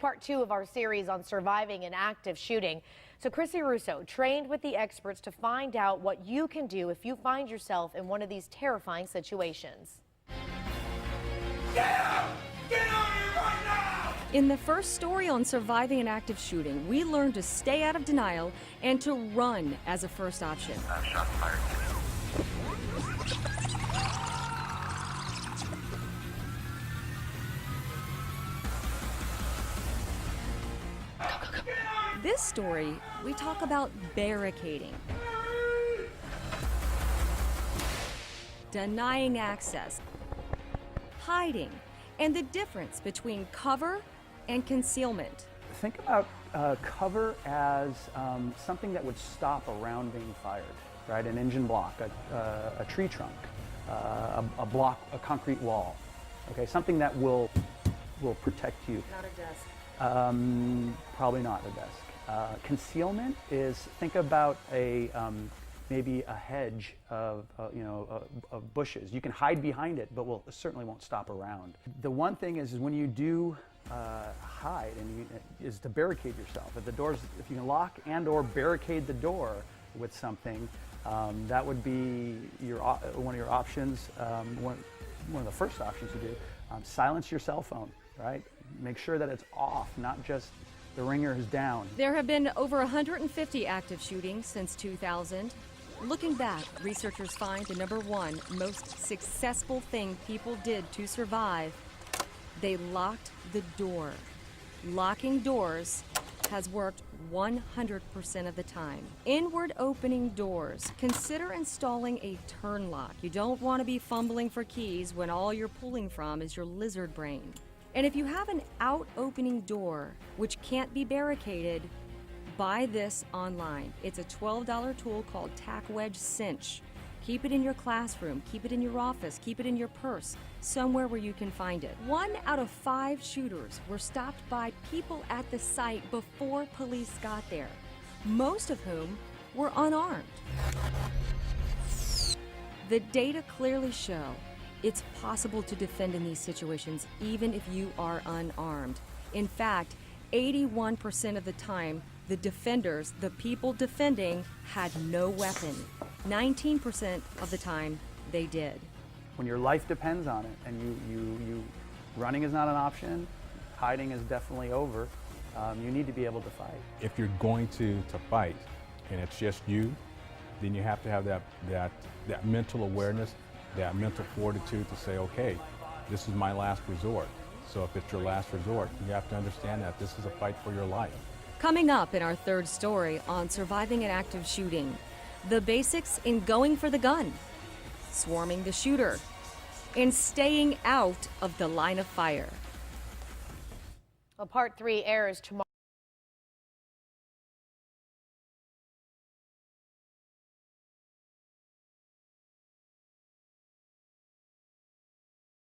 part 2 of our series on surviving an active shooting. So Chrissy Russo trained with the experts to find out what you can do if you find yourself in one of these terrifying situations. Get out! Get out here right now! In the first story on surviving an active shooting, we learned to stay out of denial and to run as a first option. Shots fired. This story, we talk about barricading, denying access, hiding, and the difference between cover and concealment. Think about cover as something that would stop a round being fired, right? An engine block, a tree trunk, a block, a concrete wall. Okay, something that will protect you. Not a desk. Probably not a desk. Concealment is, think about maybe a hedge of of bushes. You can hide behind it, but certainly won't stop around. The one thing is when you do hide, is to barricade yourself. If you can lock and/or barricade the door with something, that would be one of your options. One of the first options to do. Silence your cell phone, right? Make sure that it's off, not just the ringer is down. There have been over 150 active shootings since 2000. Looking back, researchers find the #1 most successful thing people did to survive: they locked the door. Locking doors has worked 100% of the time. Inward opening doors. Consider installing a turn lock. You don't want to be fumbling for keys when all you're pulling from is your lizard brain. And if you have an out-opening door which can't be barricaded, buy this online. It's a $12 tool called Tack Wedge Cinch. Keep it in your classroom, keep it in your office, keep it in your purse, somewhere where you can find it. 1 out of 5 shooters were stopped by people at the site before police got there, most of whom were unarmed. The data clearly show it's possible to defend in these situations even if you are unarmed. In fact, 81% of the time, the defenders, the people defending, had no weapon. 19% of the time, they did. When your life depends on it, and you running is not an option, hiding is definitely over. You need to be able to fight. If you're going to fight, and it's just you, then you have to have that mental awareness, that mental fortitude to say, okay, this is my last resort. So if it's your last resort, you have to understand that this is a fight for your life. Coming up in our third story on surviving an active shooting, the basics in going for the gun, swarming the shooter, and staying out of the line of fire. Well, part 3 airs tomorrow.